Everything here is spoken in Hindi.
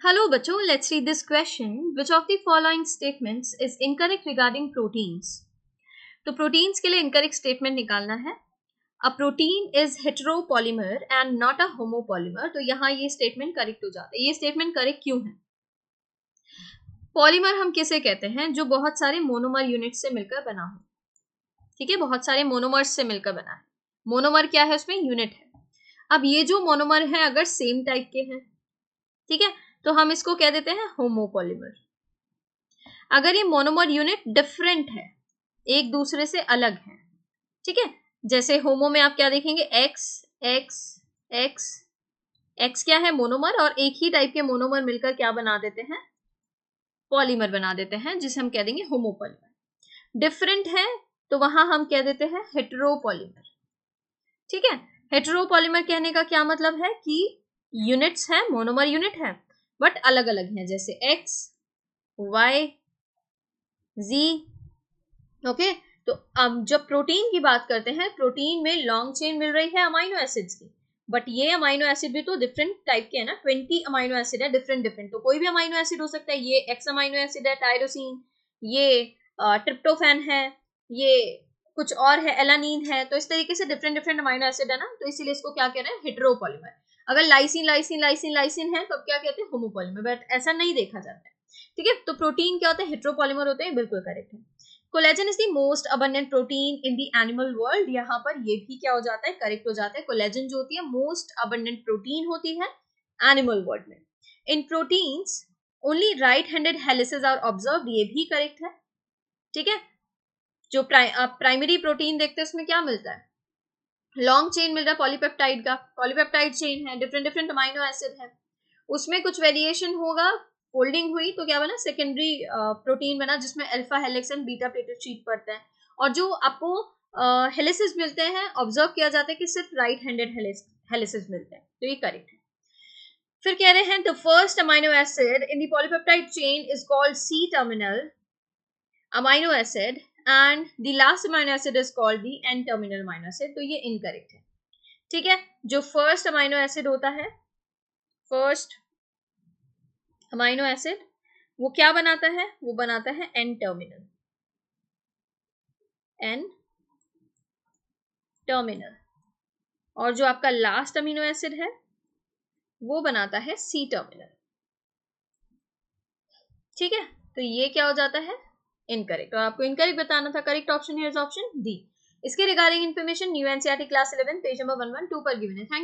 Hello बच्चों, let's read this question. Which of the following statements is incorrect regarding proteins? तो proteins के लिए incorrect statement निकालना है. A protein is heteropolymer and not a homopolymer. तो यहाँ ये statement correct हो जाता है. ये statement correct क्यों है? Polymer हम किसे कहते हैं? जो बहुत सारे monomer units से मिलकर बना हो. ठीक है, बहुत सारे monomers से मिलकर बना है. Monomer क्या है? उसमें unit है. अब ये जो monomer है अगर same type के हैं, ठीक है, तो हम इसको कह देते हैं होमोपॉलीमर. अगर ये मोनोमर यूनिट डिफरेंट है, एक दूसरे से अलग है, ठीक है, जैसे होमो में आप क्या देखेंगे, एक्स एक्स एक्स. एक्स क्या है? मोनोमर. और एक ही टाइप के मोनोमर मिलकर क्या बना देते हैं? पॉलीमर बना देते हैं, जिसे हम कह देंगे होमोपॉलीमर. डिफरेंट है तो वहां हम कह देते हैं हेटेरोपॉलीमर. ठीक है, हेटेरोपॉलीमर कहने का क्या मतलब है कि यूनिट्स हैं, मोनोमर यूनिट है बट अलग अलग हैं, जैसे एक्स वाई जी. ओके, तो अब जब प्रोटीन की बात करते हैं, प्रोटीन में लॉन्ग चेन मिल रही है अमाइनो एसिड्स की, बट ये अमाइनो एसिड भी तो डिफरेंट टाइप के है ना. 20 अमाइनो एसिड है, डिफरेंट. तो कोई भी अमाइनो एसिड हो सकता है. ये एक्स अमाइनो एसिड है टायरोसिन, ये ट्रिप्टोफैन है, ये कुछ और है एलानीन है. तो इस तरीके से डिफरेंट अमाइनो एसिड है ना, तो इसीलिए इसको क्या कह रहे हैं? हेटेरोपॉलीमर. अगर लाइसिन लाइसिन लाइसिन लाइसिन है तो अब क्या कहते हैं? होमोपॉलीमर. बट ऐसा नहीं देखा जाता है. ठीक है, तो प्रोटीन क्या होता है? हेटेरोपॉलीमर होते हैं. बिल्कुल करेक्ट है. Collagen is the most abundant protein in the animal world. यहाँ पर ये भी क्या हो जाता है? करेक्ट हो जाता है. कोलेजन जो होती है मोस्ट अबंडेंट प्रोटीन होती है एनिमल वर्ल्ड में. In proteins only right handed helices are observed. ये भी करेक्ट है. ठीक है, जो प्राइमरी प्रोटीन देखते हैं उसमें क्या मिलता है? लॉन्ग चेन मिल रहा है पॉलीपेप्टाइड का. पॉलीपेप्टाइड चेन है, डिफरेंट अमाइनो एसिड है. उसमें कुछ वेरिएशन होगा, फोल्डिंग हुई तो क्या बना? सेकेंडरी प्रोटीन बना, जिसमें alpha helix and beta pleated sheet पड़ता है. और जो आपको हेलिसेस मिलते हैं, ऑब्जर्व किया जाता है कि सिर्फ राइट हैंडेड हेलिसेस मिलते हैं. तो ये करेक्ट है. फिर कह रहे हैं the first amino acid in the polypeptide chain is called C terminal amino acid and the last amino acid is called the N-terminal amino acid. तो ये इनकरेक्ट है. ठीक है, जो फर्स्ट अमाइनो एसिड होता है, फर्स्ट अमाइनो एसिड, वो क्या बनाता है? वो बनाता है N-terminal. N-terminal. और जो आपका लास्ट अमीनो एसिड है वो बनाता है C-terminal. ठीक है, तो ये क्या हो जाता है? इनकरेक्ट. और आपको इनकरेक्ट बताना था. करेक्ट ऑप्शन है ऑप्शन डी. इसके regarding information new NCERT class 11 page number 112 पर गिवन है. थैंक